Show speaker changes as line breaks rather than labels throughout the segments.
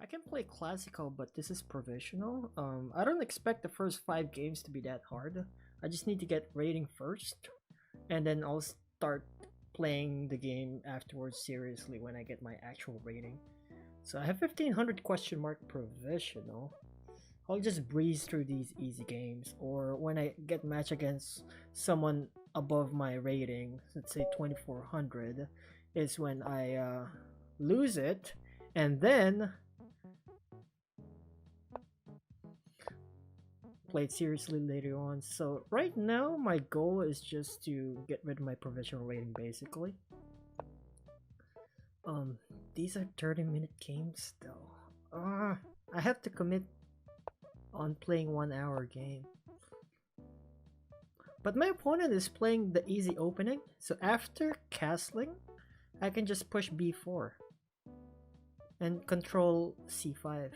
I can play classical, but this is provisional. I don't expect the first 5 games to be that hard. I just need to get rating first, and then I'll start playing the game afterwards seriously when I get my actual rating. So I have 1500 question mark provisional. I'll just breeze through these easy games, or when I get match against someone above my rating, let's say 2400, is when I lose it, and then play it seriously later on. So right now my goal is just to get rid of my provisional rating basically. These are 30-minute games though. I have to commit on playing 1 hour game. But my opponent is playing the easy opening, so after castling, I can just push b4 and control c5.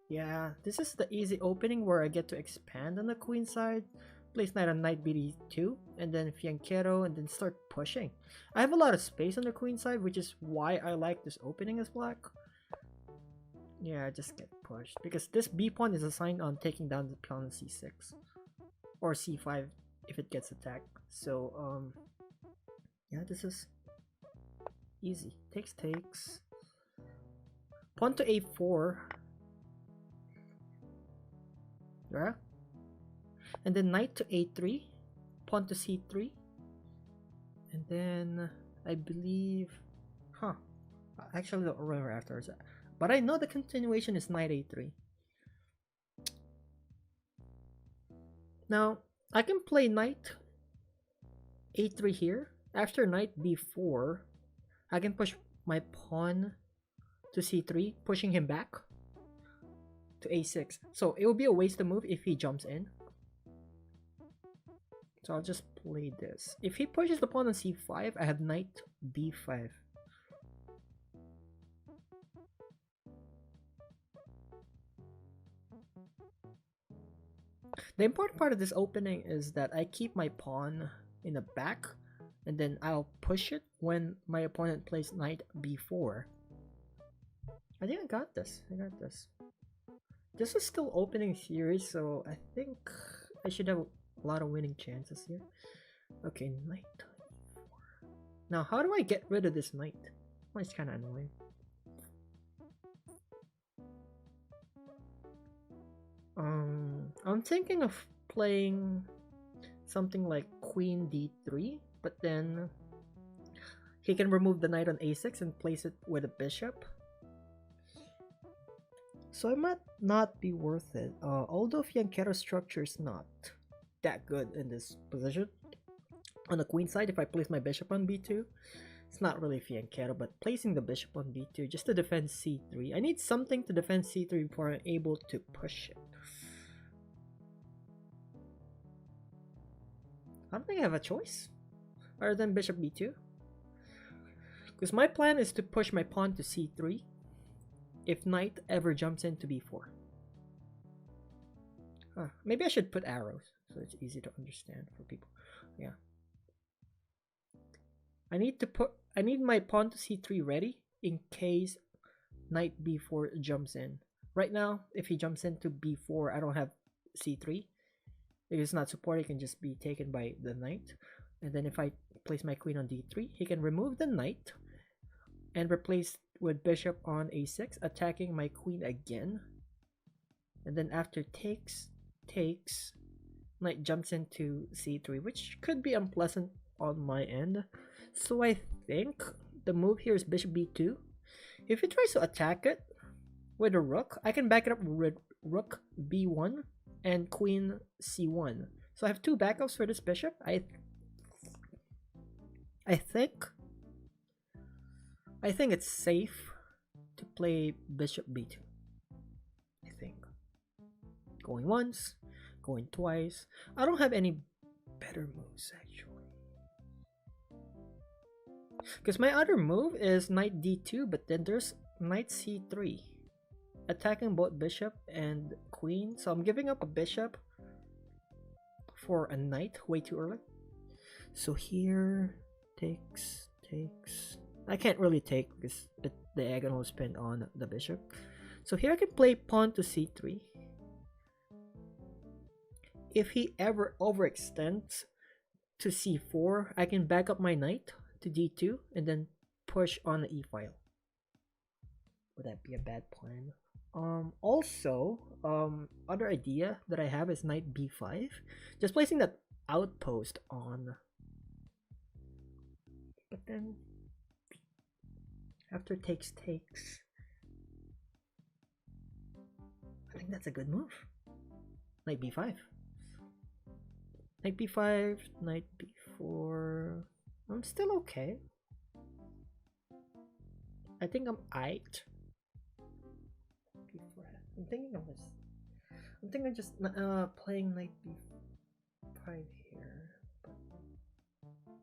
Yeah, this is the easy opening where I get to expand on the queen side, place knight on knight bd2, and then fianchetto, and then start pushing. I have a lot of space on the queen side, which is why I like this opening as black. Yeah, I just get pushed because this b pawn is assigned on taking down the pawn on c6 or c5 if it gets attacked. So yeah, this is easy. Takes. Pawn to a4. Yeah. And then knight to a3, pawn to c3, and then I believe, actually don't remember afterwards, but I know the continuation is knight a3. Now I can play knight a3 here. After knight b4, I can push my pawn to c3, pushing him back to a6. So it will be a wasted move if he jumps in. So I'll just play this. If he pushes the pawn on c5, I have knight b5. The important part of this opening is that I keep my pawn in the back, and then I'll push it when my opponent plays knight b4. I think I got this. This is still opening series, so I think I should have a lot of winning chances here. Okay, knight e4. Now, how do I get rid of this knight? Well, it's kind of annoying. I'm thinking of playing something like queen d3, but then he can remove the knight on a6 and place it with a bishop. So it might not be worth it. Although fianchetto structure is not that good in this position. On the queen side, if I place my bishop on b2, it's not really fianchetto, but placing the bishop on b2 just to defend c3. I need something to defend c3 before I'm able to push it. I don't think I have a choice other than bishop b2. Because my plan is to push my pawn to c3 if knight ever jumps into b4. Maybe I should put arrows so it's easy to understand for people. Yeah. I need my pawn to c3 ready in case knight b4 jumps in. Right now, if he jumps into b4, I don't have c3. If it's not supported, it can just be taken by the knight. And then if I place my queen on d3, he can remove the knight and replace with bishop on a6, attacking my queen again. And then after takes, knight jumps into c3, which could be unpleasant on my end. So I think the move here is bishop b2. If he tries to attack it with a rook, I can back it up with rook b1 and queen c1. So I have two backups for this bishop. I think it's safe to play bishop b2. I think. Going once, going twice. I don't have any better moves actually. Because my other move is knight d2, but then there's knight c3. Attacking both bishop and queen. So I'm giving up a bishop for a knight way too early. So here, takes. I can't really take because diagonal spin on the bishop. So here I can play pawn to c3. If he ever overextends to c4, I can back up my knight to d2 and then push on the e file. Would that be a bad plan? Also, other idea that I have is knight b5. Just placing that outpost on. But then, after takes, I think that's a good move. Knight b5. Knight b5, knight b4. I'm still okay. I think I'm aight. I'm thinking of this. I'm thinking of just playing knight b5 here. But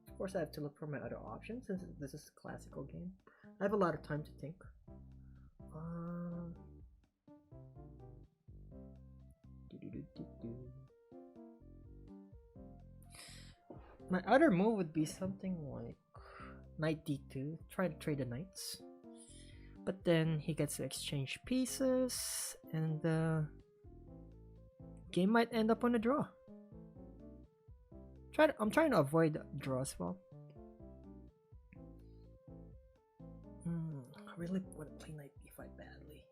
of course, I have to look for my other options since this is a classical game. I have a lot of time to think. My other move would be something like knight d2, try to trade the knights. But then he gets to exchange pieces, and the game might end up on a draw. I'm trying to avoid a draw as well. I really want to play knight b5 badly.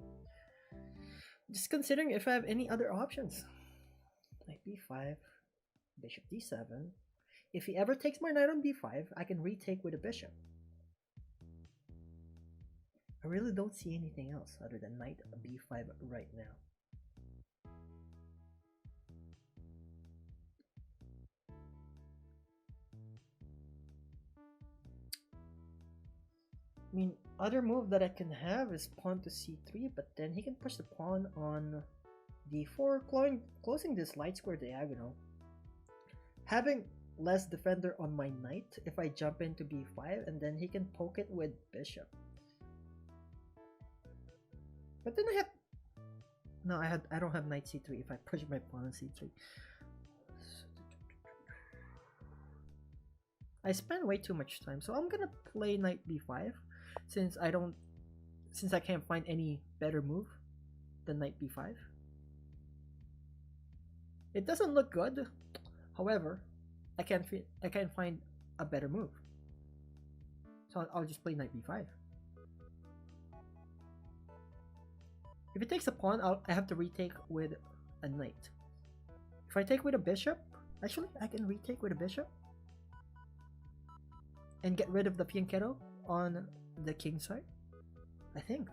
Just considering if I have any other options. Knight b5, bishop d7. If he ever takes my knight on b5, I can retake with a bishop. I really don't see anything else other than knight b5 right now. I mean, other move that I can have is pawn to c3, but then he can push the pawn on d4, closing this light square diagonal. Having less defender on my knight if I jump into b5, and then he can poke it with bishop. But then I don't have knight c3 if I push my pawn on c3. I spend way too much time, so I'm gonna play knight b5 since I can't find any better move than knight b5. It doesn't look good, however, I can't find a better move, so I'll just play knight b5. If it takes a pawn, I have to retake with a knight. If I take with a bishop, actually I can retake with a bishop and get rid of the fianchetto on the king side, I think.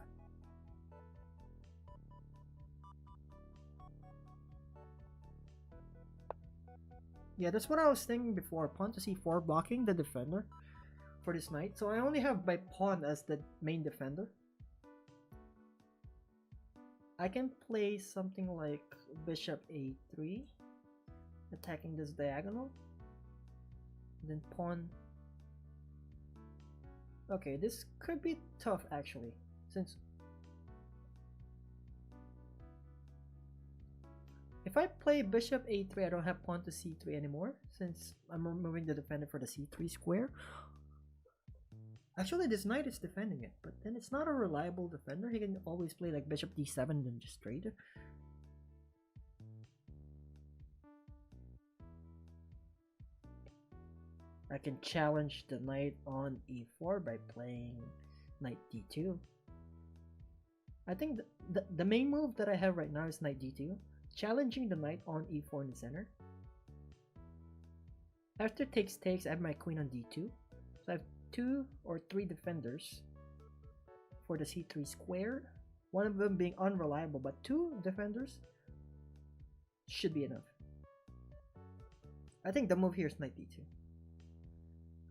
Yeah, that's what I was thinking before. Pawn to c4, blocking the defender for this knight. So I only have my pawn as the main defender. I can play something like bishop a3, attacking this diagonal. Then pawn. Okay, this could be tough actually, since if I play bishop a3, I don't have pawn to c3 anymore, since I'm removing the defender for the c3 square. Actually, this knight is defending it, but then it's not a reliable defender. He can always play like bishop d7 and just trade. I can challenge the knight on e4 by playing knight d2. I think the main move that I have right now is knight d2, challenging the knight on e4 in the center. After takes, I have my queen on d2. So I have 2 or 3 defenders for the c3 square. One of them being unreliable, but 2 defenders should be enough. I think the move here is knight d2.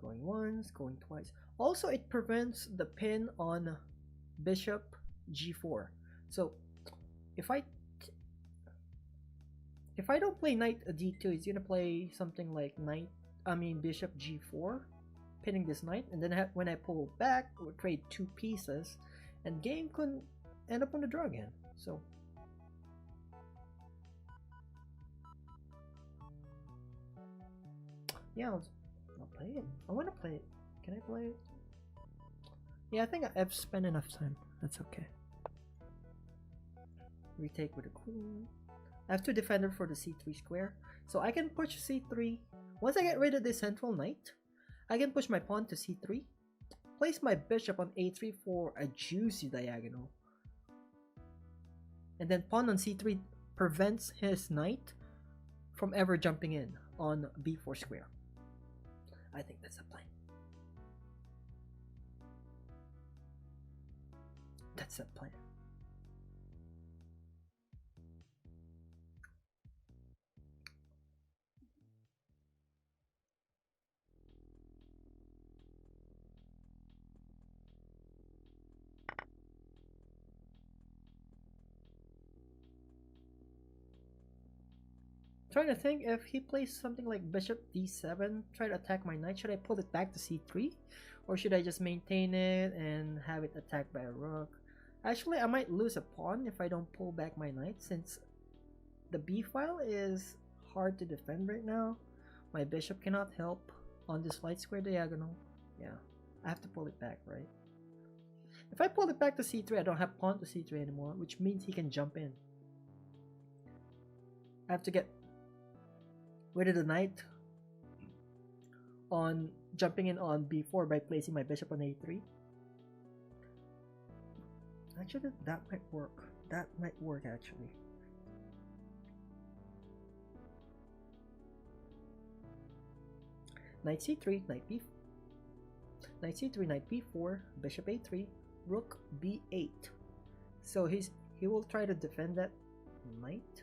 Going once, going twice. Also, it prevents the pin on bishop g4. So if I don't play knight d2, he's gonna play something like bishop g4, pinning this knight, and then when I pull back, we'll trade 2 pieces, and game could end up on the draw again. So yeah, I'll play it. I want to play it. Can I play it? Yeah, I think I've spent enough time. That's okay. Retake with a queen. I have to defender for the c3 square. So I can push c3. Once I get rid of this central knight, I can push my pawn to c3. Place my bishop on a3 for a juicy diagonal. And then pawn on c3 prevents his knight from ever jumping in on b4 square. I think that's the plan. That's the plan. Trying to think, if he plays something like bishop d7, try to attack my knight, should I pull it back to c3? Or should I just maintain it and have it attacked by a rook? Actually, I might lose a pawn if I don't pull back my knight, since the b file is hard to defend right now. My bishop cannot help on this light square diagonal. Yeah, I have to pull it back, right? If I pull it back to c3, I don't have pawn to c3 anymore, which means he can jump in. I have to get rid of the knight on jumping in on b4 by placing my bishop on a3. Actually, that might work. That might work actually. Knight c3, knight b, knight c3, knight b4, bishop a3, rook b8. So he will try to defend that knight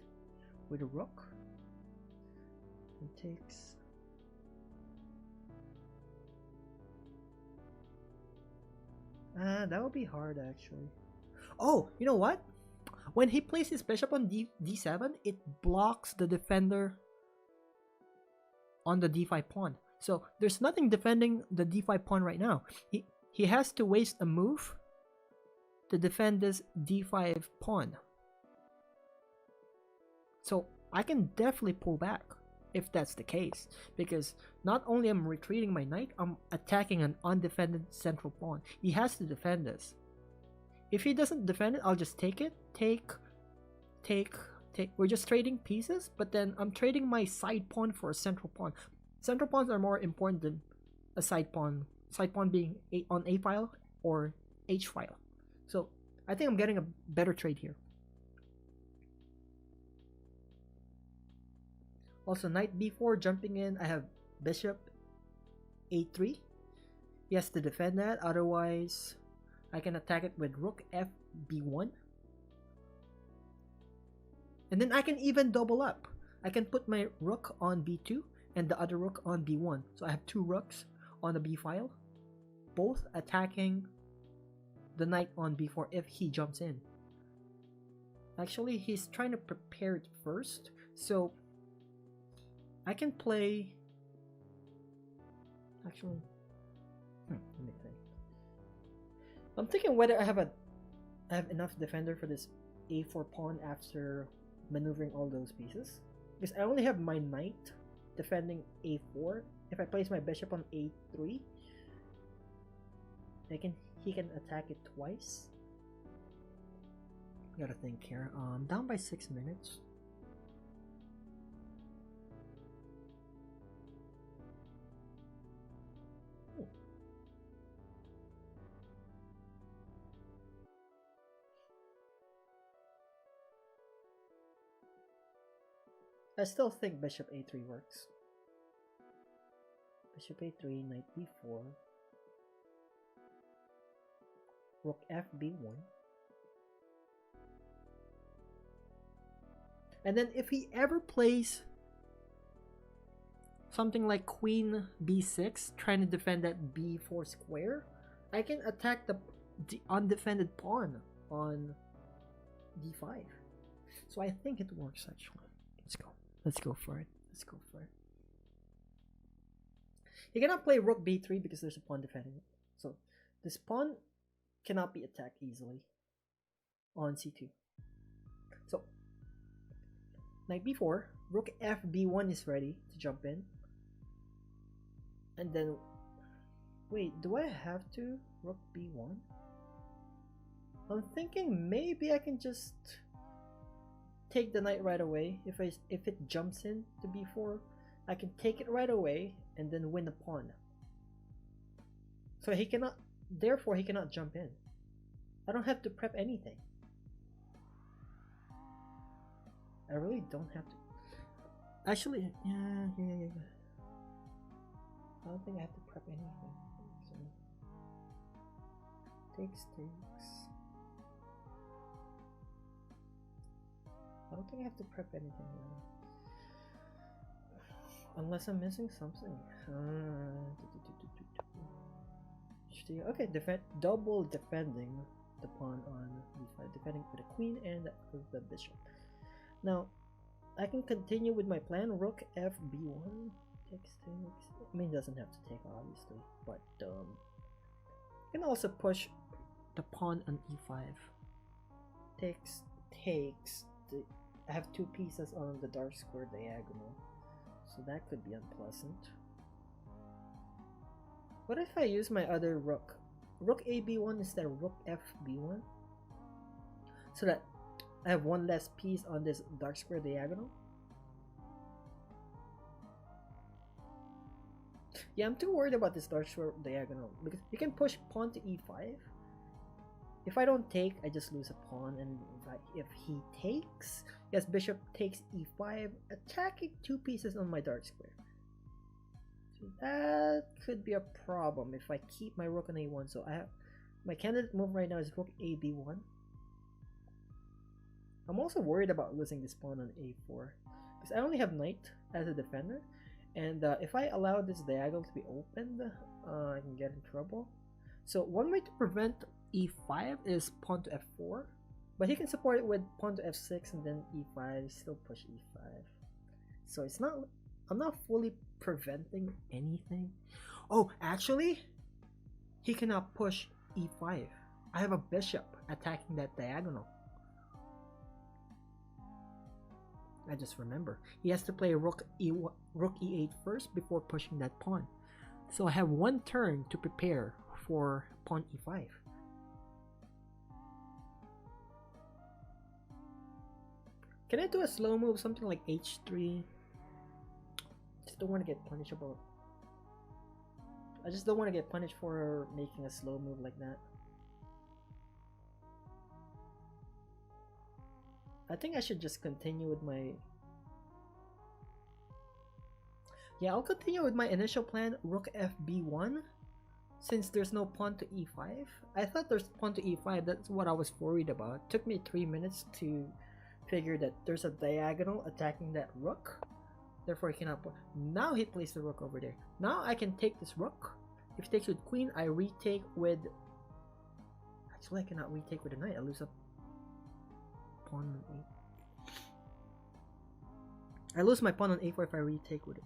with a rook. And takes. That would be hard actually. Oh, you know what? When he places his bishop on d7, it blocks the defender on the d5 pawn. So there's nothing defending the d5 pawn right now. He has to waste a move to defend this d5 pawn. So I can definitely pull back if that's the case, because not only am I retreating my knight, I'm attacking an undefended central pawn. He has to defend this. If he doesn't defend it, I'll just take it. Take. We're just trading pieces, but then I'm trading my side pawn for a central pawn. Central pawns are more important than a side pawn. Side pawn being on A file or H file. So I think I'm getting a better trade here. Also, knight b4 jumping in. I have bishop a3. He has to defend that, otherwise I can attack it with rook f b1. And then I can even double up. I can put my rook on b2 and the other rook on b1. So I have two rooks on the b file, both attacking the knight on b4 if he jumps in. Actually, he's trying to prepare it first, so I can play. Actually, let me think. I'm thinking whether I have enough defender for this a4 pawn after maneuvering all those pieces, because I only have my knight defending a4. If I place my bishop on a3, he can attack it twice. Gotta think here. Down by 6 minutes. I still think bishop a3 works. Bishop a3, knight b4, rook f b1. And then if he ever plays something like queen b6, trying to defend that b4 square, I can attack the undefended pawn on d5. So I think it works actually. Let's go for it. He cannot play rook b3 because there's a pawn defending it. So this pawn cannot be attacked easily on c2. So knight b4, rook f b1 is ready to jump in. And then Wait, do I have to rook b1? I'm thinking maybe I can just take the knight right away. If it jumps in to b4, I can take it right away and then win the pawn. So he cannot, therefore he cannot jump in. I don't have to prep anything. I really don't have to. Actually, yeah. I don't think I have to prep anything. So, takes. I don't think I have to prep anything now. Unless I'm missing something. Okay, double defending the pawn on b5, defending with the queen and the bishop. Now, I can continue with my plan. Rook f b1 takes. I mean, doesn't have to take obviously, but I can also push the pawn on e5. Takes. I have two pieces on the dark square diagonal, so that could be unpleasant. What if I use my other rook? Rook a b1 instead of rook f b1? So that I have one less piece on this dark square diagonal? Yeah, I'm too worried about this dark square diagonal because you can push pawn to e5. If I don't take, I just lose a pawn, and if he takes, yes, bishop takes e5, attacking two pieces on my dark square. So that could be a problem if I keep my rook on a1. So I have my candidate move right now is rook a b1. I'm also worried about losing this pawn on a4 because I only have knight as a defender, and if I allow this diagonal to be opened, I can get in trouble. So one way to prevent e5 is pawn to f4, but he can support it with pawn to f6 and then e5, still push e5. So it's not, I'm not fully preventing anything. Oh, actually, he cannot push e5. I have a bishop attacking that diagonal. I just remember he has to play rook e8 first before pushing that pawn. So I have one turn to prepare for pawn e5. Can I do a slow move, something like h3? Just don't want to get punished about. I just don't want to get punished for making a slow move like that. I think I should just continue with my. Yeah, I'll continue with my initial plan, rook fb1, since there's no pawn to e5. I thought there's pawn to e5, that's what I was worried about. It took me 3 minutes to figure that there's a diagonal attacking that rook. Therefore, he cannot. Now he plays the rook over there. Now I can take this rook. If he takes with queen, I retake with. Actually, I cannot retake with a knight. I lose a pawn on a. I lose my pawn on a4 if I retake with it.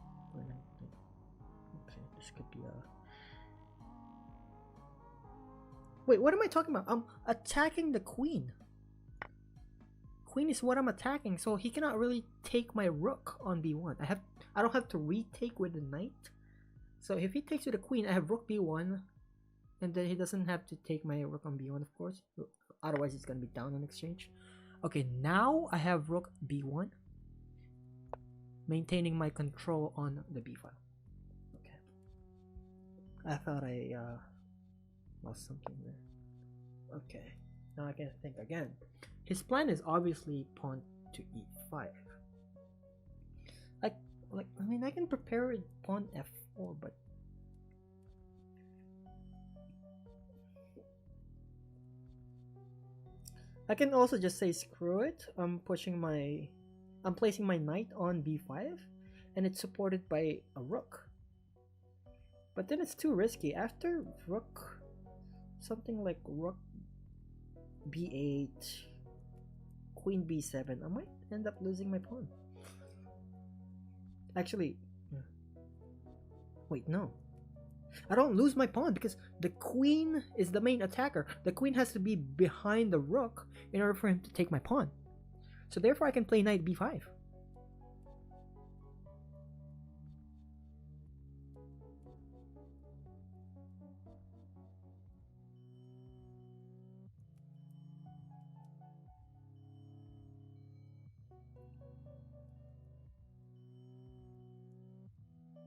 Okay, this could be a. Wait, what am I talking about? I'm attacking the queen. Queen is what I'm attacking, so he cannot really take my rook on b1. I don't have to retake with the knight. So if he takes with the queen, I have rook b1, and then he doesn't have to take my rook on b1, of course. Otherwise, it's gonna be down on exchange. Okay, now I have rook b1, maintaining my control on the b file. Okay, I thought I lost something there. Okay, now I can think again. His plan is obviously pawn to e5. I mean, I can prepare with pawn f4, but I can also just say screw it. I'm placing my knight on b5, and it's supported by a rook. But then it's too risky. After rook, something like rook b8, queen b7, I might end up losing my pawn. Actually, wait, no. I don't lose my pawn because the queen is the main attacker. The queen has to be behind the rook in order for him to take my pawn. So therefore I can play knight b5.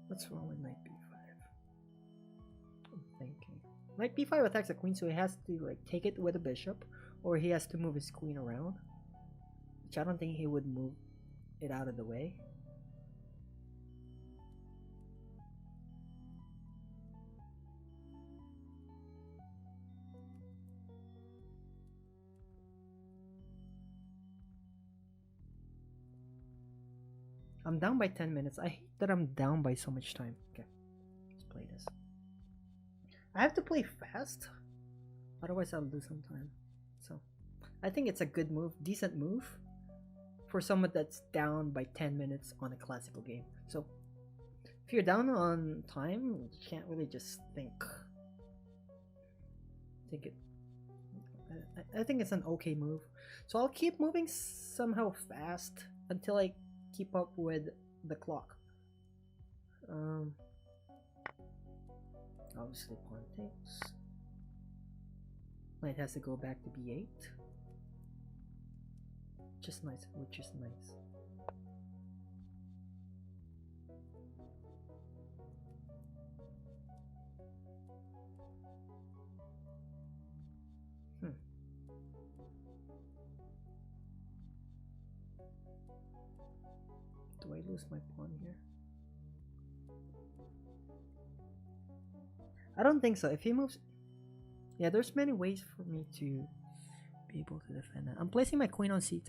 What's wrong with knight b5? I'm thinking. Knight b5 attacks the queen, so he has to like take it with a bishop, or he has to move his queen around. Which I don't think he would move it out of the way. I'm down by 10 minutes. I hate that I'm down by so much time. Okay, let's play this. I have to play fast, otherwise I'll lose some time. So, I think it's a good move, decent move, for someone that's down by 10 minutes on a classical game. So, if you're down on time, you can't really just think. I think it's an okay move. So I'll keep moving somehow fast until I keep up with the clock. Obviously pawn takes. Knight has to go back to b8. Just nice, which is nice. Do I lose my pawn here? I don't think so. If he moves... Yeah, there's many ways for me to be able to defend that. I'm placing my queen on c3.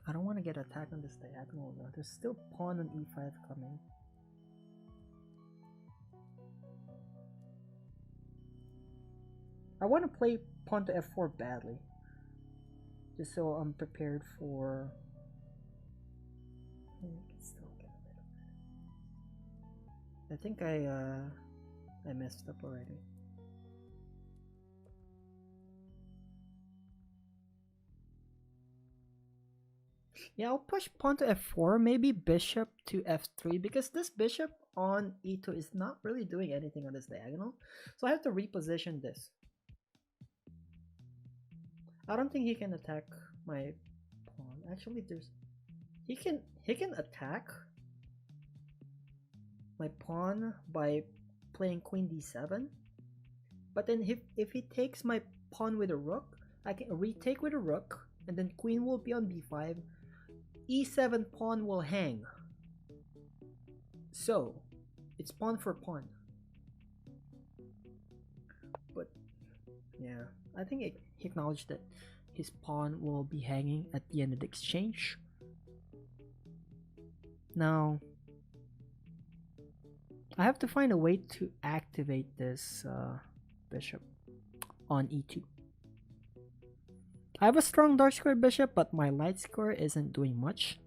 I don't want to get attacked on this diagonal though. There's still pawn on e5 coming. I want to play pawn to f4 badly, just so I'm prepared for... I can still get a bit of it. I think I messed up already. Yeah, I'll push pawn to f4, maybe bishop to f3, because this bishop on e2 is not really doing anything on this diagonal. So I have to reposition this. I don't think he can attack my pawn. Actually, he can attack my pawn by playing queen d7. But then if he takes my pawn with a rook, I can retake with a rook, and then queen will be on b5. e7 pawn will hang. So it's pawn for pawn. But yeah, I think he acknowledged that his pawn will be hanging at the end of the exchange. Now I have to find a way to activate this bishop on e2. I have a strong dark square bishop, but my light square isn't doing much.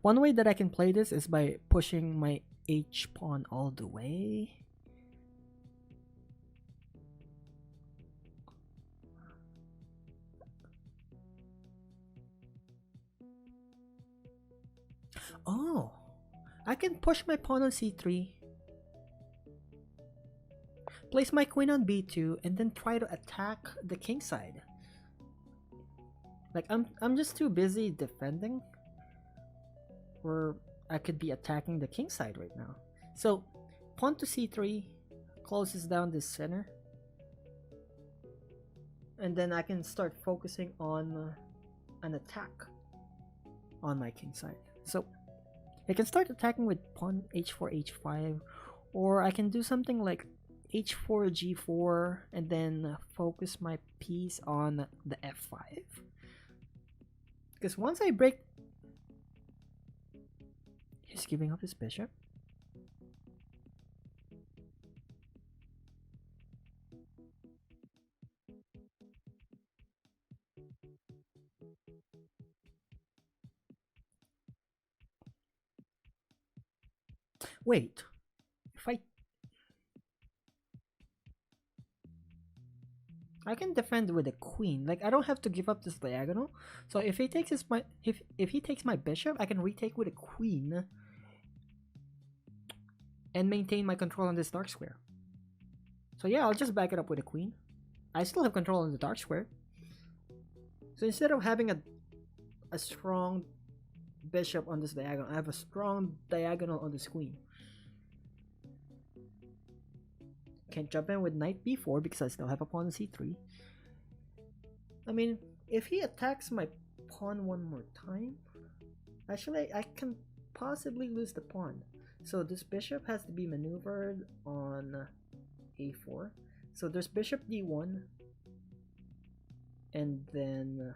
One way that I can play this is by pushing my h pawn all the way. Oh, I can push my pawn on c3, place my queen on b2, and then try to attack the king side. Like I'm just too busy defending, where I could be attacking the king side right now. So pawn to c3 closes down this center, and then I can start focusing on an attack on my king side. So I can start attacking with pawn h4 h5, or I can do something like h4 g4 and then focus my piece on the f5. Because once I break... He's giving up his bishop. Wait, if I can defend with a queen. Like I don't have to give up this diagonal. So if he takes if he takes my bishop, I can retake with a queen and maintain my control on this dark square. So yeah, I'll just back it up with a queen. I still have control on the dark square. So instead of having a strong bishop on this diagonal. I have a strong diagonal on this queen. Can't jump in with knight b4 because I still have a pawn on c3. I mean, if he attacks my pawn one more time, actually I can possibly lose the pawn. So this bishop has to be maneuvered on a4. So there's bishop d1 and then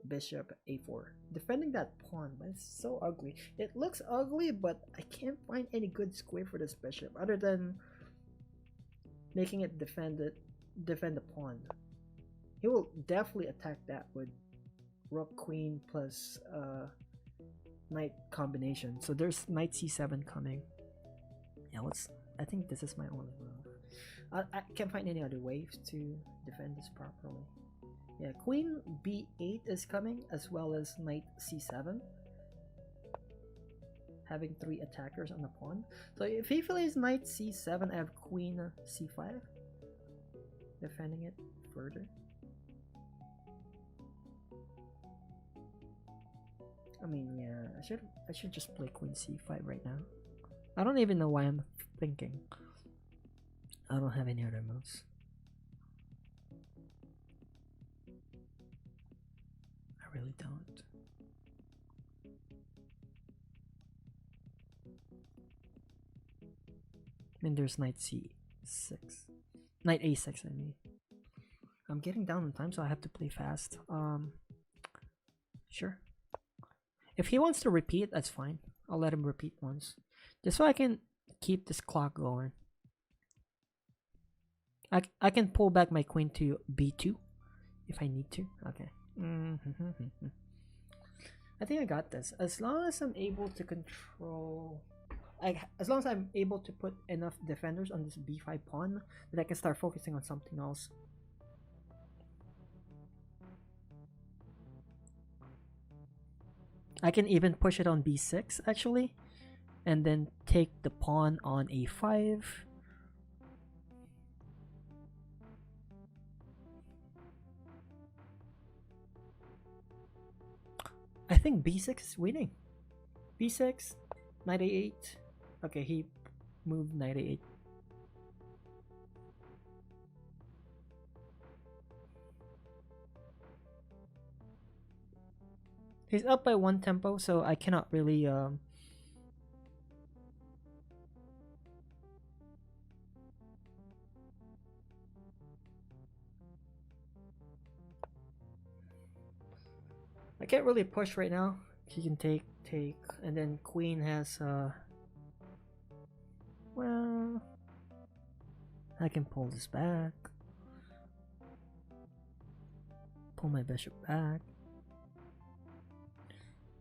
bishop a4, defending that pawn. But it's so ugly. It looks ugly, but I can't find any good square for this bishop other than making it defend the pawn. He will definitely attack that with rook queen plus knight combination. So there's knight c7 coming. Yeah, I think this is my only move. I can't find any other ways to defend this properly. Yeah, queen b8 is coming, as well as knight c7, having 3 attackers on the pawn. So if he plays knight c7, I have queen c5, defending it further. I mean, yeah, I should just play queen c5 right now. I don't even know why I'm thinking. I don't have any other moves. I really don't. I mean, there's knight c6. Knight a6, I mean. I'm getting down on time, so I have to play fast. Sure. If he wants to repeat, that's fine. I'll let him repeat once. Just so I can keep this clock going. I can pull back my queen to b2 if I need to. Okay. I think I got this. As long as I'm able to control... as long as I'm able to put enough defenders on this b5 pawn, then I can start focusing on something else. I can even push it on b6 actually, and then take the pawn on a5. I think b6 is winning. b6, knight a8. Okay, he moved knight a8. He's up by 1 tempo, so I cannot really I can't really push right now. He can take, and then queen has well, I can pull this back. Pull my bishop back.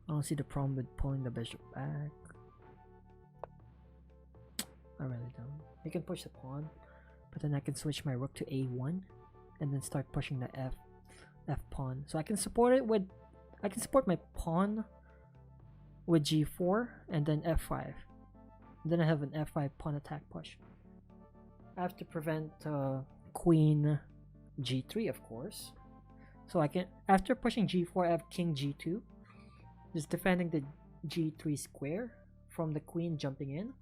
I don't see the problem with pulling the bishop back. I really don't. You can push the pawn, but then I can switch my rook to a1 and then start pushing the f pawn. So I can support it with, I can support my pawn with g4 and then f5. And then I have an f5 pawn attack push. I have to prevent queen g3, of course. So I can, after pushing g4, I have king g2. Just defending the g3 square from the queen jumping in.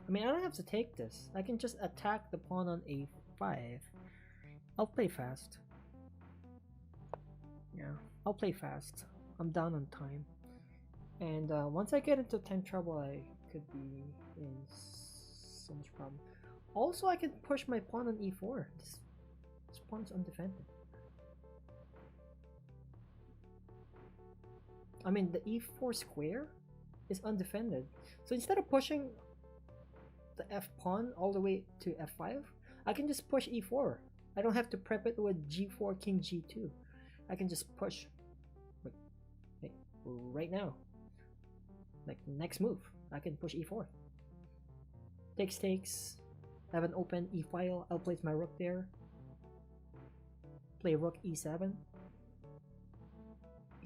I mean, I don't have to take this. I can just attack the pawn on a5. I'll play fast. Yeah, I'll play fast. I'm down on time. And once I get into time trouble, I could be in so much problem. Also, I can push my pawn on e4. This pawn's undefended. I mean, the e4 square is undefended. So instead of pushing the f pawn all the way to f5, I can just push e4. I don't have to prep it with g4, king g2. I can just push like right now. Like next move, I can push e4. Takes. I have an open e file. I'll place my rook there. Play rook e7.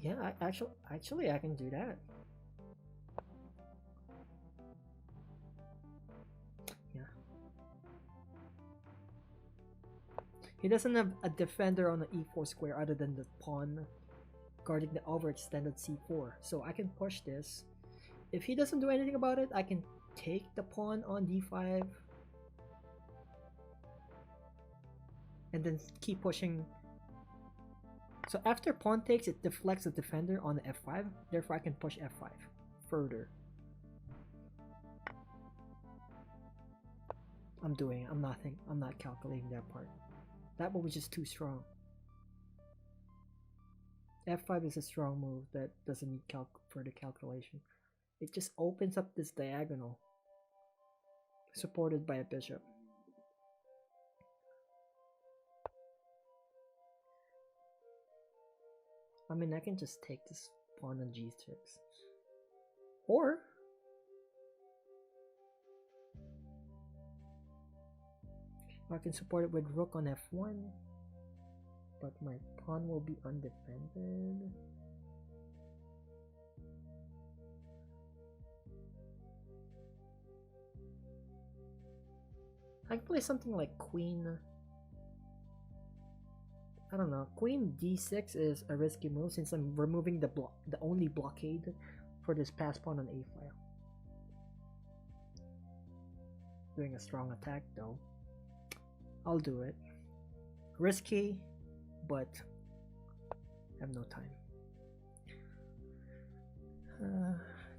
Yeah, actually I can do that. He doesn't have a defender on the e4 square other than the pawn guarding the overextended c4. So I can push this. If he doesn't do anything about it, I can take the pawn on d5 and then keep pushing. So after pawn takes, it deflects the defender on the f5. Therefore, I can push f5 further. I'm not calculating that part. That one was just too strong. f5 is a strong move that doesn't need further calculation. It just opens up this diagonal supported by a bishop. I mean, I can just take this pawn on g6. Or I can support it with rook on f1. But my pawn will be undefended. I can play something like queen. I don't know. Queen d6 is a risky move since I'm removing the only blockade for this pass pawn on a file. Doing a strong attack though. I'll do it. Risky, but I have no time.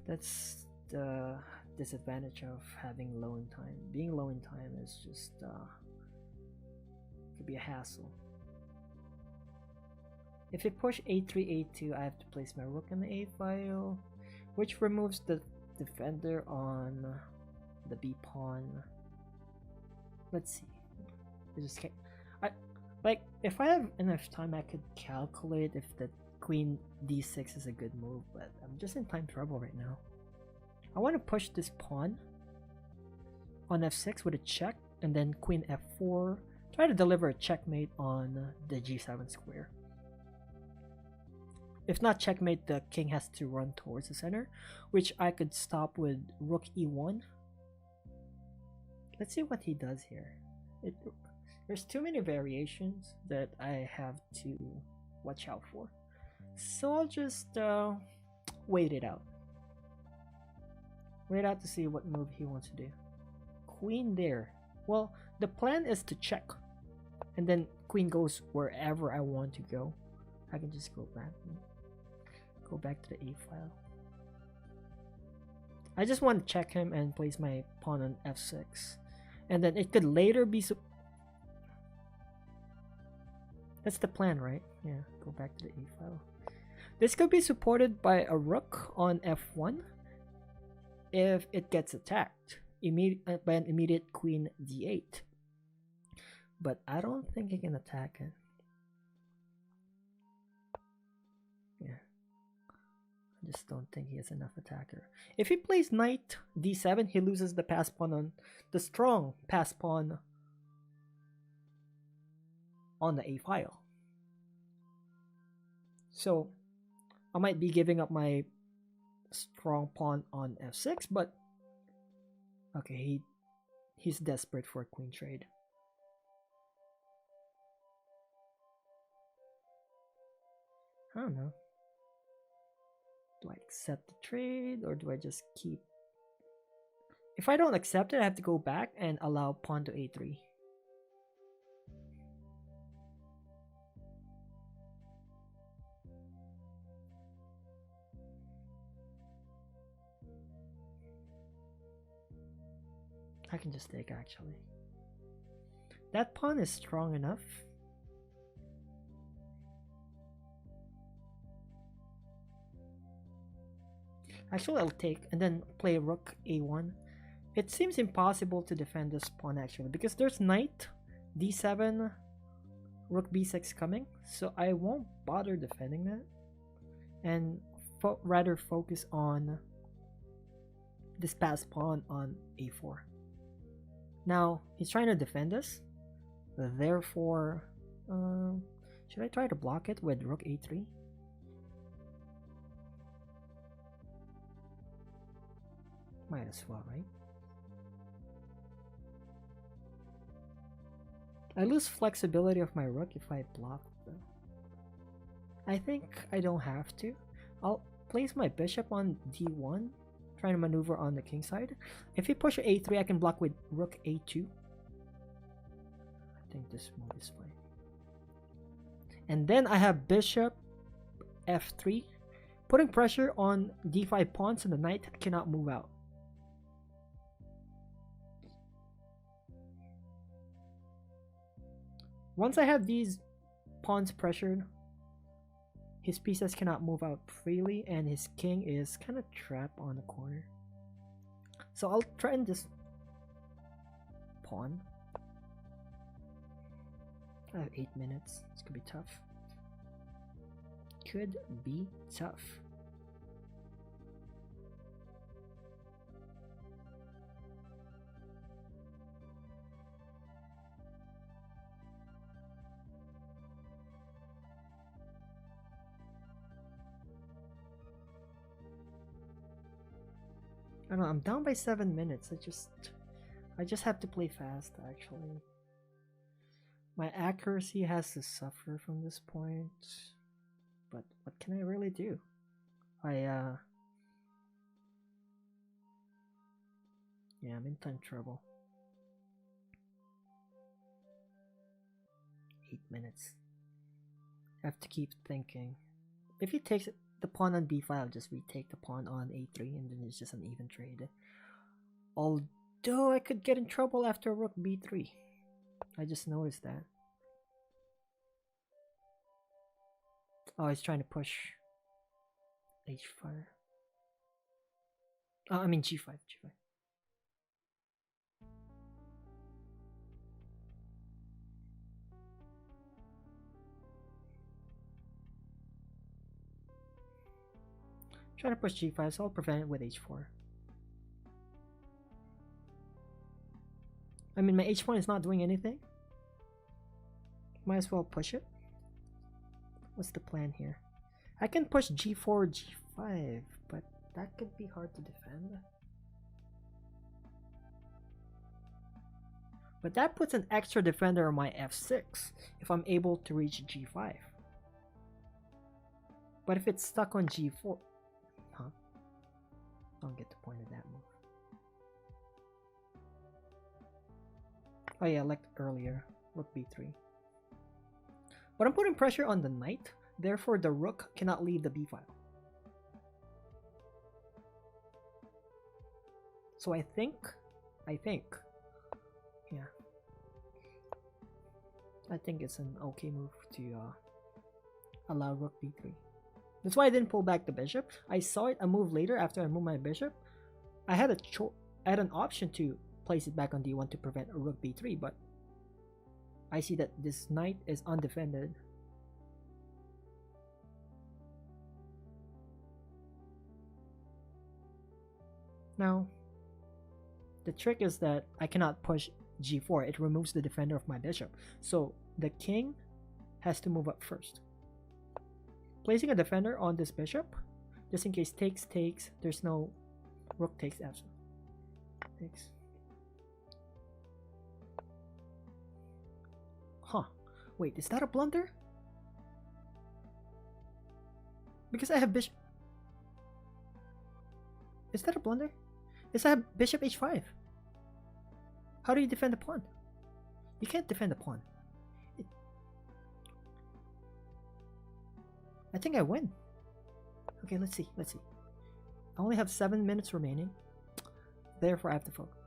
That's the disadvantage of having low in time. Being low in time is just could be a hassle. If I push a3, a2, I have to place my rook in the a file, which removes the defender on the b pawn. Let's see. I just can't. Like, if I have enough time, I could calculate if the queen d6 is a good move, but I'm just in time trouble right now. I want to push this pawn on f6 with a check, and then queen f4. Try to deliver a checkmate on the g7 square. If not checkmate, the king has to run towards the center, which I could stop with rook e1. Let's see what he does here. There's too many variations that I have to watch out for. So I'll just wait it out. Wait out to see what move he wants to do. Queen there. Well, the plan is to check. And then queen goes wherever I want to go. I can just go back. Go back to the a file. I just want to check him and place my pawn on f6. And then it could later be... That's the plan, right? Yeah, go back to the a file. This could be supported by a rook on f1 if it gets attacked by an immediate queen d8. But I don't think he can attack it. Yeah. I just don't think he has enough attacker. If he plays knight d7, he loses the pass pawn on the strong pass pawn on the a file. So I might be giving up my strong pawn on f6, but okay, he's desperate for a queen trade. I don't know. Do I accept the trade or do I just keep? If I don't accept it, I have to go back and allow pawn to a3. I can just take actually. That pawn is strong enough. Actually, I'll take and then play rook a1. It seems impossible to defend this pawn actually because there's knight d7, rook b6 coming, so I won't bother defending that and rather focus on this pass pawn on a4. Now he's trying to defend us, therefore should I try to block it with rook a3? Might as well, right? I lose flexibility of my rook if I block though. I think I don't have to. I'll place my bishop on d1, trying to maneuver on the king side. If he pushes a3, I can block with rook a2. I think this move is fine. And then I have bishop f3, putting pressure on d5 pawns, and the knight cannot move out. Once I have these pawns pressured, his pieces cannot move out freely, and his king is kind of trapped on the corner. So I'll threaten this pawn. I have 8 minutes. This could be tough. Could be tough. I don't know, I'm down by 7 minutes. I just have to play fast actually. My accuracy has to suffer from this point. But what can I really do? Yeah, I'm in time trouble. 8 minutes. I have to keep thinking. If he takes the pawn on b5, I'll just retake the pawn on a3, and then it's just an even trade. Although I could get in trouble after rook b3. I just noticed that. Oh, he's trying to push h5. I mean g5. Trying to push g5, so I'll prevent it with h4. I mean, my h1 is not doing anything. Might as well push it. What's the plan here? I can push g4, g5, but that could be hard to defend. But that puts an extra defender on my f6 if I'm able to reach g5. But if it's stuck on g4... Huh? I don't get the point of that move. Oh yeah, like earlier. Rook b3. But I'm putting pressure on the knight, therefore the rook cannot leave the b file. So I think, yeah. I think it's an okay move to allow rook b3. That's why I didn't pull back the bishop. I saw it a move later after I moved my bishop. I had an option to place it back on d1 to prevent a rook b3, but I see that this knight is undefended. Now, the trick is that I cannot push g4. It removes the defender of my bishop. So the king has to move up first. Placing a defender on this bishop, just in case takes, there's no rook takes after. Takes. Huh. Wait, is that a blunder? Because I have bishop. Is that a blunder? Yes, I have bishop h5. How do you defend the pawn? You can't defend the pawn. I think I win. Okay, let's see. I only have 7 minutes remaining. Therefore, I have to focus.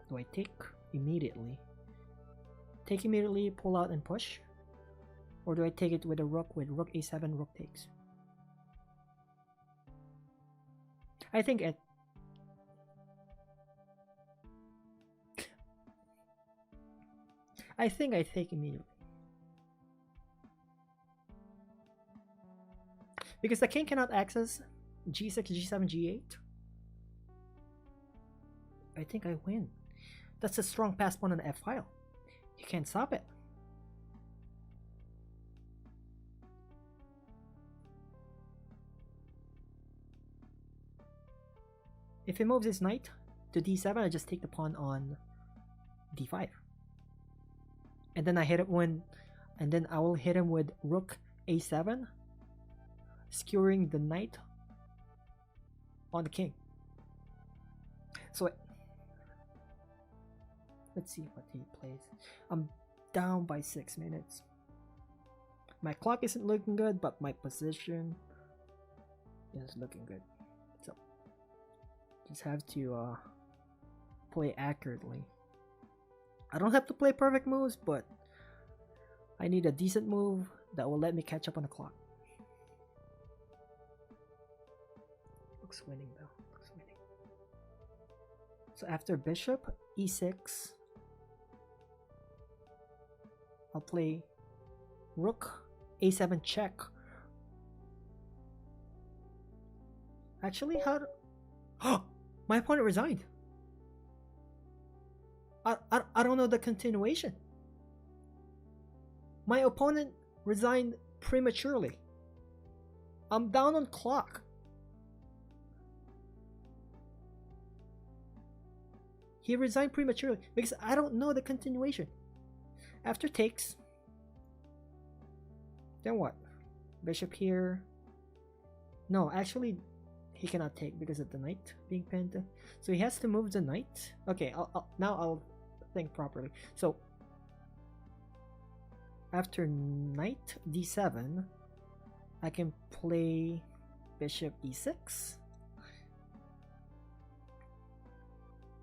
Do I take immediately? Take immediately, pull out and push? Or do I take it with a rook with rook a7, rook takes? I think I take immediately. Because the king cannot access g6, g7, g8. I think I win. That's a strong pass pawn on the f file. You can't stop it. If he moves his knight to d7, I just take the pawn on d5, and then I hit it and then I will hit him with rook a7, skewering the knight on the king. So let's see what he plays. I'm down by 6 minutes. My clock isn't looking good, but my position is looking good. So just have to play accurately. I don't have to play perfect moves, but I need a decent move that will let me catch up on the clock. Looks winning though. Looks winning. So after bishop e6, I'll play rook a7 check. Actually, how do... my opponent resigned. I don't know the continuation. My opponent resigned prematurely. I'm down on clock. He resigned prematurely because I don't know the continuation. After takes, then what? Bishop here. No, actually, he cannot take because of the knight being pinned. So he has to move the knight. Okay, now I'll think properly. So after knight d7, I can play bishop e6.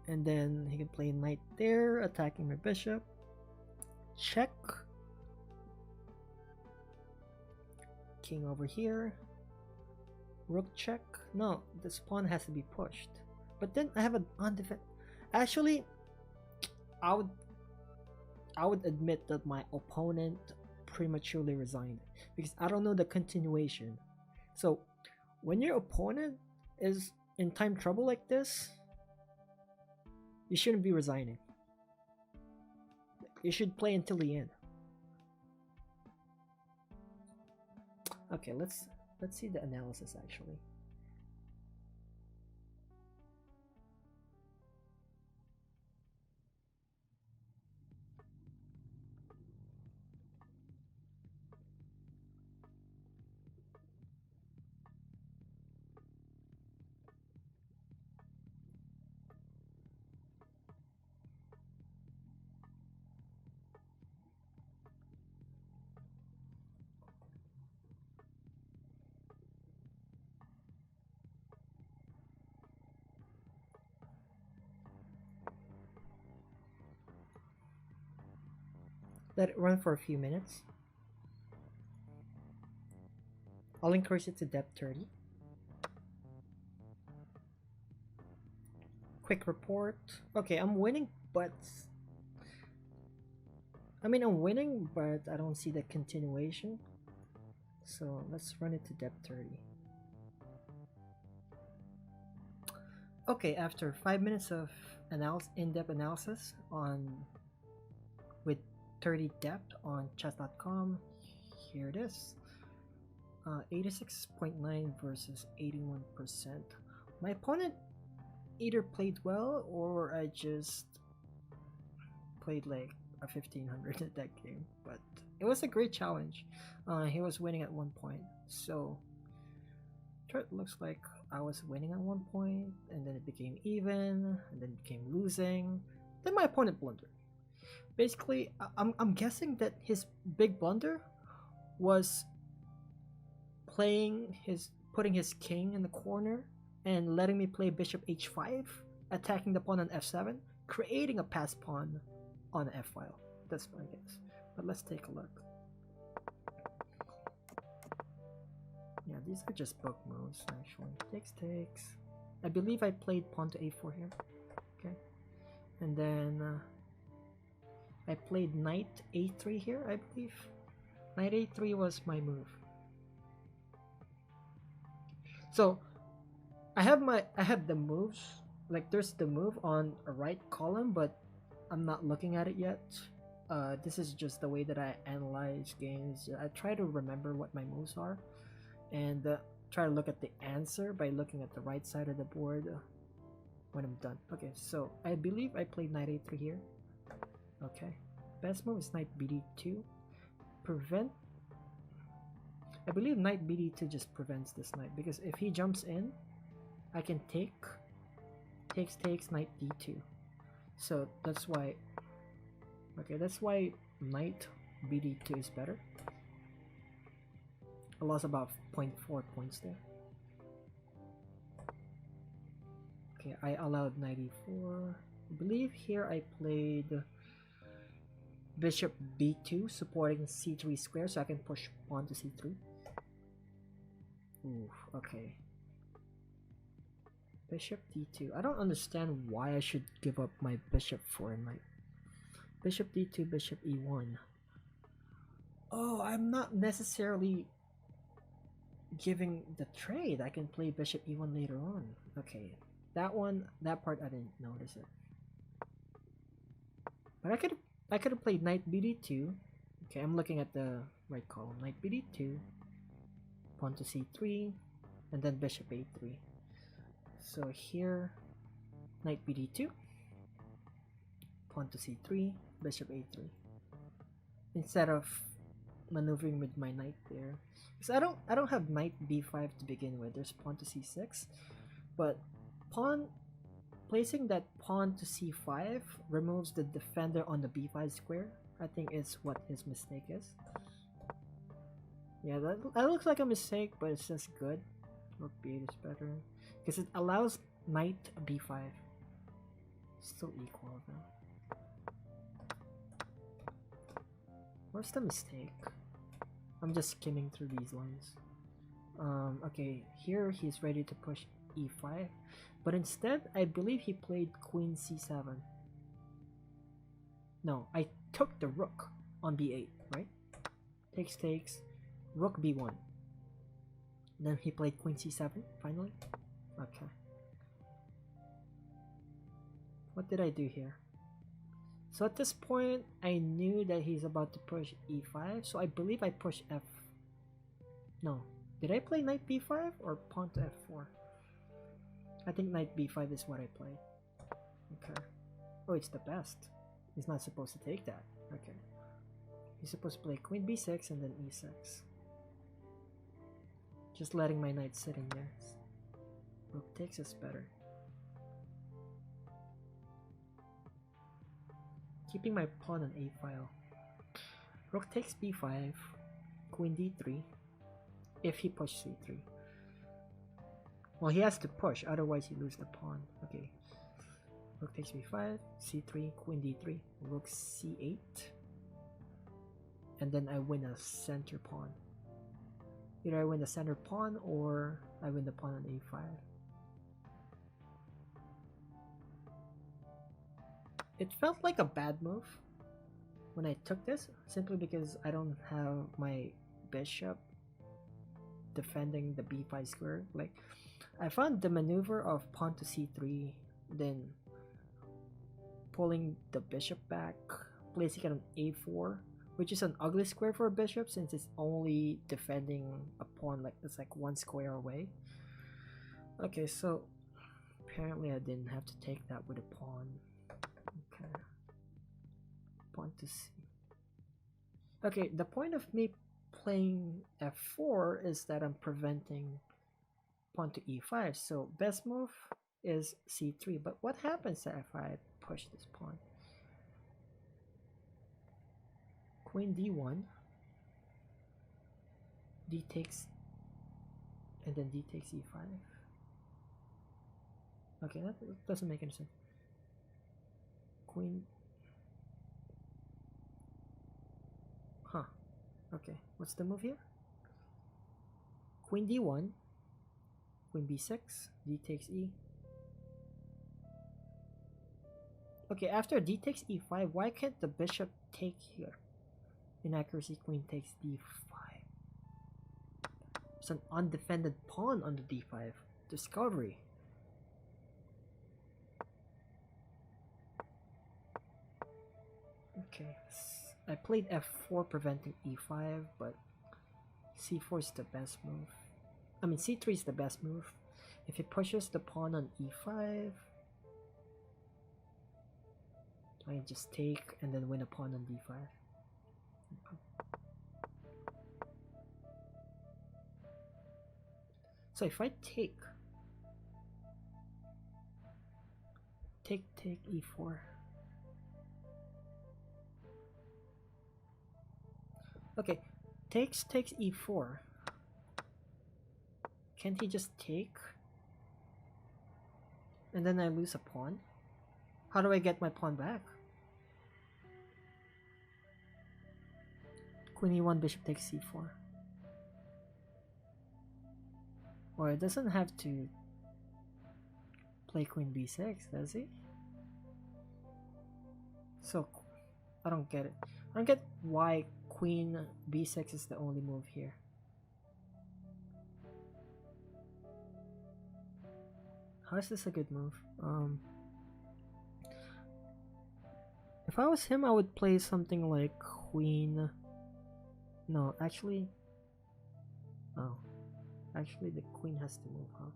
And then he can play knight there, attacking my bishop. Check. King over here. Rook check. No, this pawn has to be pushed. But then I have an undefended. Actually, I would admit that my opponent prematurely resigned because I don't know the continuation. So when your opponent is in time trouble like this, you shouldn't be resigning. You should play until the end. Okay, let's see the analysis actually. Let it run for a few minutes. I'll increase it to depth 30. Quick report. Okay, I'm winning, but I'm winning, but I don't see the continuation. So let's run it to depth 30. Okay, after 5 minutes of in-depth analysis with 30 depth on chess.com, here it is. 86.9 versus 81%. My opponent either played well or I just played like a 1500 at that game, but it was a great challenge. He was winning at one point, so it looks like I was winning at one point, and then it became even, and then it became losing. Then my opponent blundered. Basically, I'm guessing that his big blunder was putting his king in the corner and letting me play bishop h5, attacking the pawn on f7, creating a pass pawn on the f file. That's my guess. But let's take a look. Yeah, these are just book moves actually. Takes. I believe I played pawn to a4 here. Okay, and then I played knight a3 here. I believe knight a3 was my move. So I have the moves, like there's the move on a right column, but I'm not looking at it yet. This is just the way that I analyze games. I try to remember what my moves are and try to look at the answer by looking at the right side of the board. when I'm done. Okay, so I believe I played knight a3 here. Okay, best move is knight bd2. Prevent. I believe knight bd2 just prevents this knight, because if he jumps in, I can takes knight d2. So that's why. Okay, that's why knight bd2 is better. I lost about 0.4 points there. Okay, I allowed knight e4. I believe here I played bishop b2, supporting c3 square, so I can push pawn to c3. Ooh, okay. Bishop d2. I don't understand why I should give up my bishop for a knight. Bishop d2, bishop e1. Oh, I'm not necessarily giving the trade. I can play bishop e1 later on. Okay, that part I didn't notice it. But I could have played knight bd2. Okay, I'm looking at the right column. Knight bd2, pawn to c3, and then bishop a3. So here, knight bd2, pawn to c3, bishop a3. Instead of maneuvering with my knight there, because I don't have knight b5 to begin with. There's pawn to c6, but placing that pawn to c5 removes the defender on the b5 square. I think is what his mistake is. Yeah, that looks like a mistake, but it's just good. Rook b8 is better because it allows knight b5. Still equal though. Where's the mistake? I'm just skimming through these lines. Okay, here he's ready to push e5, but instead I believe he played queen c7. No, I took the rook on b8, right? Takes, rook b1. Then he played queen c7 finally. Okay. What did I do here? So at this point, I knew that he's about to push e5, so I believe I pushed f. No, did I play knight b5 or pawn to f4? I think knight b5 is what I played. Okay. Oh, it's the best. He's not supposed to take that. Okay. He's supposed to play queen b6 and then e6. Just letting my knight sit in there. Rook takes is better. Keeping my pawn on a file. Rook takes b5, queen d3, if he pushes c3. Well, he has to push, otherwise he loses the pawn. Okay. Rook takes b5, c3, queen d3, rook c8. And then I win a center pawn. Either I win the center pawn or I win the pawn on a5. It felt like a bad move when I took this, simply because I don't have my bishop defending the b5 square. Like, I found the maneuver of pawn to c3, then pulling the bishop back, placing it on a4, which is an ugly square for a bishop since it's only defending a pawn, like it's like one square away. Okay, so apparently I didn't have to take that with a pawn. Okay, pawn to c. Okay, the point of me playing f4 is that I'm preventing pawn to e5. So best move is c3. But what happens if I push this pawn? Queen d1, d takes, and then d takes e5. Okay, that doesn't make any sense. Queen. Huh. Okay, what's the move here? Queen d1, queen b6, d takes e. Okay, after d takes e5, why can't the bishop take here? Inaccuracy, queen takes d5. It's an undefended pawn on the d5. Discovery. Okay, I played f4 preventing e5, but c4 is the best move. I mean, c3 is the best move. If he pushes the pawn on e5, I just take and then win a pawn on d5. So if I take e4. Okay, takes e4. Can't he just take? And then I lose a pawn? How do I get my pawn back? Queen e1, bishop takes c4. Or it doesn't have to play queen b6, does he? So, I don't get it. I don't get why queen b6 is the only move here. How is this a good move? If I was him, I would play something like queen... No, actually... Oh. Actually, the queen has to move, huh?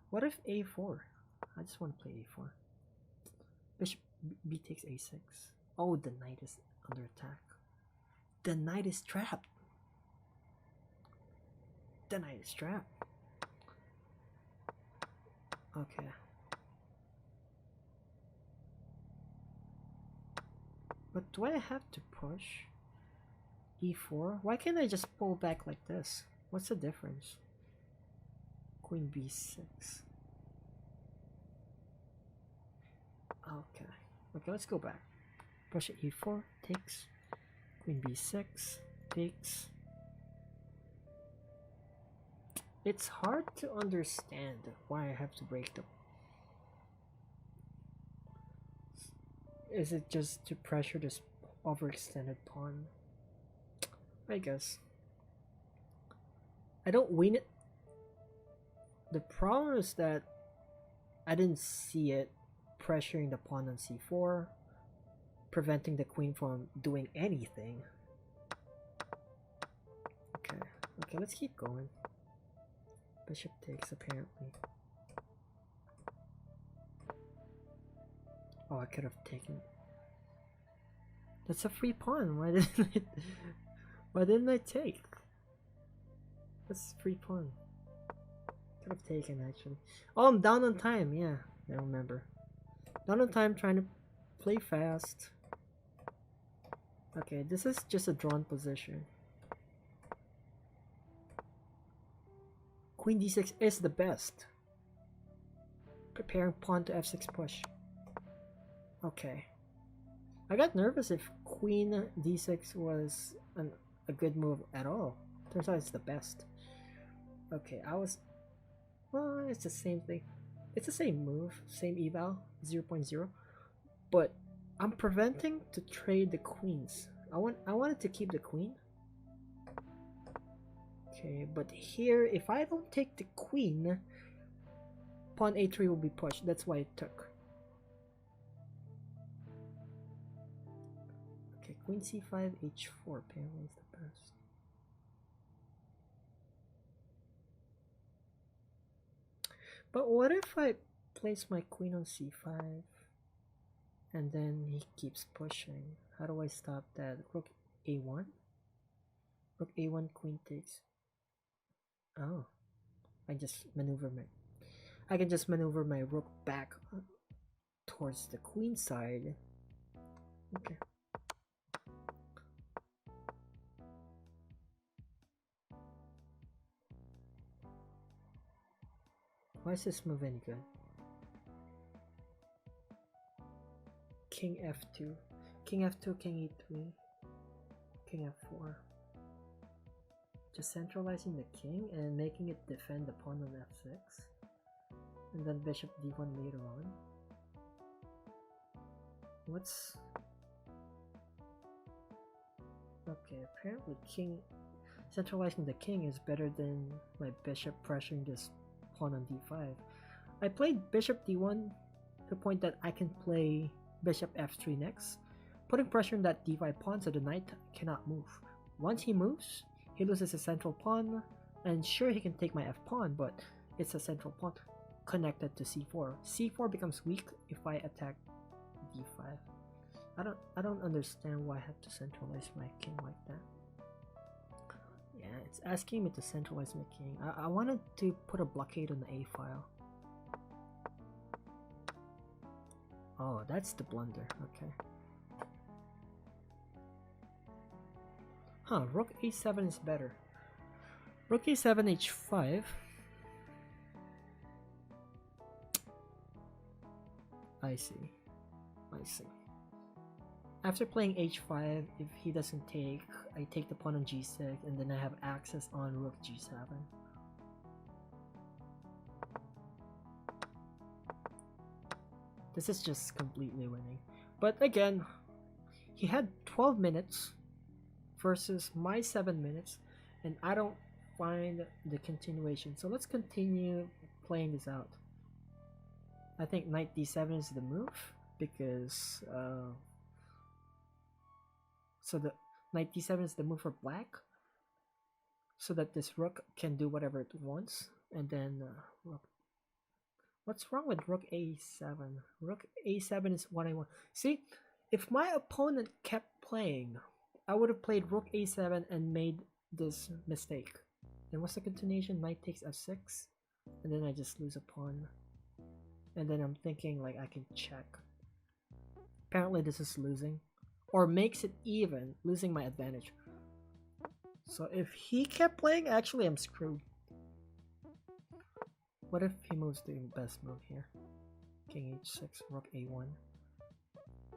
What if a4? I just want to play a4. Bishop b takes a6. Oh, the knight is under attack. The knight is trapped. The knight is trapped. Okay. But do I have to push e4? Why can't I just pull back like this? What's the difference? Queen b6. Okay. Okay, let's go back. Push e4, takes. Queen b6, takes. It's hard to understand why I have to break them. Is it just to pressure this overextended pawn? I guess. I don't win it. The problem is that I didn't see it pressuring the pawn on c4, preventing the queen from doing anything. Okay, okay, let's keep going. Bishop takes, apparently. Oh, I could have taken. That's a free pawn. Why didn't I take? That's a free pawn. Could have taken, actually. Oh, I'm down on time. Yeah, I remember. Down on time, trying to play fast. Okay, this is just a drawn position. Queen d6 is the best. Preparing pawn to f6 push. Okay. I got nervous if queen d6 was a good move at all. Turns out it's the best. Okay, I was... Well, it's the same thing. It's the same move, same eval, 0.0. But I'm preventing to trade the queens. I wanted to keep the queen. Okay, but here, if I don't take the queen, pawn a3 will be pushed. That's why it took. Okay, queen c5, h4 apparently is the best. But what if I place my queen on c5 and then he keeps pushing? How do I stop that? Rook a1? Rook a1, queen takes. Oh, I can just maneuver my rook back towards the queen side. Okay. Why is this move any good? King f2, king f2, king e3, king f4. Just centralizing the king and making it defend the pawn on f6, and then bishop d1 later on. What's... Okay, apparently centralizing the king is better than my bishop pressuring this pawn on d5. I played bishop d1 to the point that I can play bishop f3 next, putting pressure on that d5 pawn so the knight cannot move. Once he moves, he loses a central pawn, and sure, he can take my f pawn, but it's a central pawn connected to c4. c4 becomes weak if I attack I don't understand why I have to centralize my king like that. Yeah, it's asking me to centralize my king. I wanted to put a blockade on the A file. Oh, that's the blunder. Okay. Huh, rook a7 is better. Rook a7 h5. I see. I see. After playing h5, if he doesn't take, I take the pawn on g6, and then I have access on rook g7. This is just completely winning. But again, he had 12 minutes versus my 7 minutes, and I don't find the continuation. So let's continue playing this out. I think knight d7 is the move because so the knight d7 is the move for black, so that this rook can do whatever it wants. And then what's wrong with rook a7? Rook a7 is what I want. See, if my opponent kept playing, I would have played rook a7 and made this mistake. And what's the continuation? Knight takes f6, and then I just lose a pawn. And then I'm thinking like I can check. Apparently this is losing, or makes it even, losing my advantage. So if he kept playing, actually I'm screwed. What if he moves the best move here? King h6, rook a1.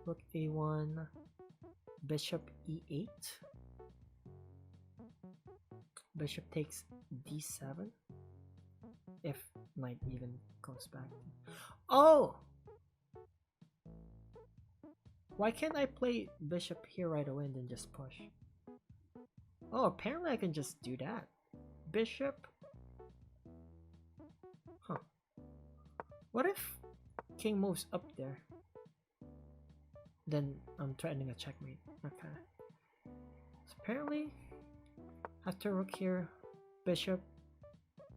Rook a1, bishop e8. Bishop takes d7. If knight even goes back. Oh! Why can't I play bishop here right away and then just push? Oh, apparently I can just do that. Bishop. Huh. What if king moves up there? Then I'm threatening a checkmate. Okay. So apparently, after rook here, bishop.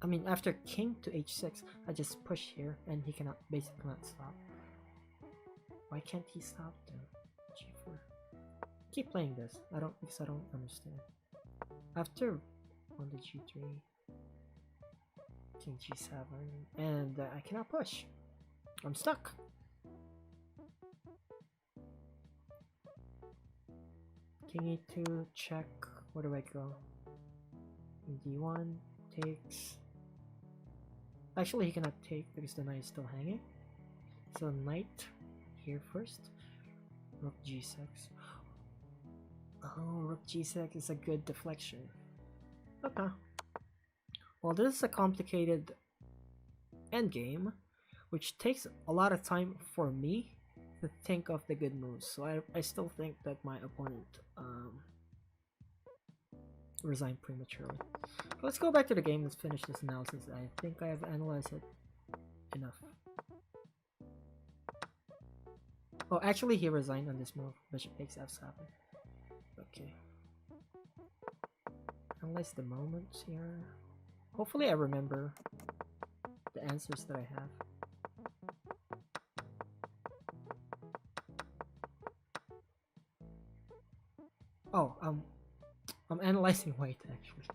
I mean, after king to h6, I just push here and he cannot, basically not stop. Why can't he stop then? g4. Keep playing this. Because I don't understand. After on the g3, king g7, and I cannot push. I'm stuck. King e2, check. Where do I go? King d1 takes. Actually, he cannot take because the knight is still hanging. So knight here first. Rook g6. Oh, rook g6 is a good deflection. Okay. Well, this is a complicated endgame, which takes a lot of time for me to think of the good moves. So I still think that my opponent resigned prematurely. Let's go back to the game. Let's finish this analysis. I think I have analyzed it enough. Oh, actually he resigned on this move. Bishop takes f7. Okay. Analyze the moments here. Hopefully I remember the answers that I have. Oh, I'm analyzing white actually,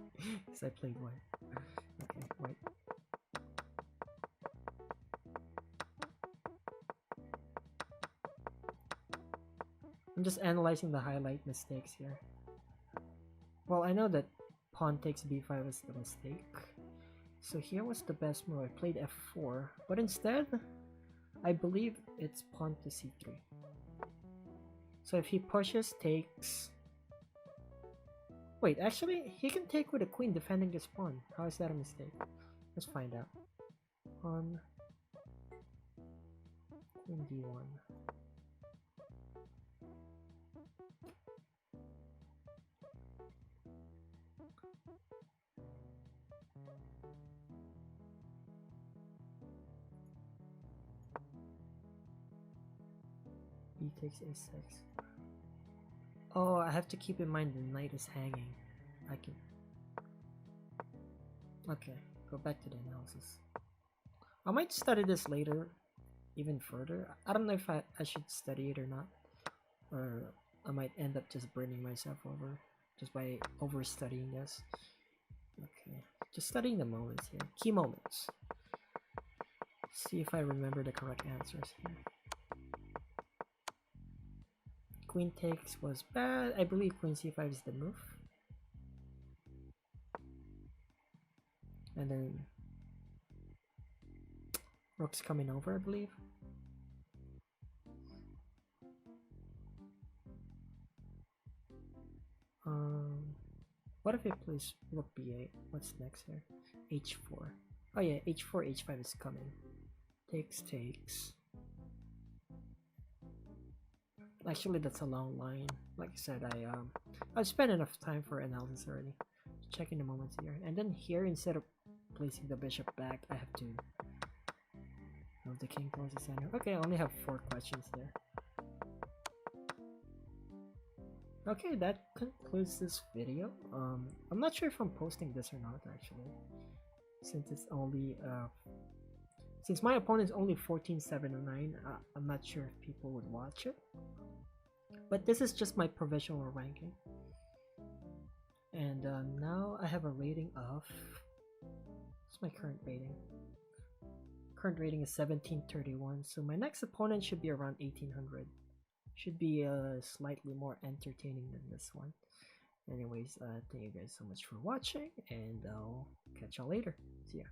because I played white. Okay, white. I'm just analyzing the highlight mistakes here. Well, I know that pawn takes b5 is the mistake. So here was the best move. I played f4, but instead, I believe it's pawn to c3. So if he pushes, takes. Wait, actually, he can take with a queen defending this pawn. How is that a mistake? Let's find out. Pawn, queen d1. B takes a6. Oh, I have to keep in mind the knight is hanging. I can. Okay, go back to the analysis. I might study this later, even further. I don't know if I should study it or not. or I might end up just burning myself over just by over studying this. Okay, just studying the moments here, key moments. See if I remember the correct answers here. Queen takes was bad. I believe queen c5 is the move. And then rook's coming over, I believe. What if it plays rook b8? What's next here? h4. Oh yeah, h4, h5 is coming. Takes, takes. Actually, that's a long line. Like I said, I've spent enough time for analysis already. Checking the moments here, and then here instead of placing the bishop back, I have to move the king towards the center. Okay, I only have 4 questions there. Okay, that concludes this video. I'm not sure if I'm posting this or not actually, since it's only since my opponent's only 14-7-9. I'm not sure if people would watch it, but this is just my provisional ranking. And now I have a rating of, what's my current rating? Current rating is 1731, so my next opponent should be around 1800. Should be slightly more entertaining than this one. Anyways, thank you guys so much for watching, and I'll catch y'all later. See ya.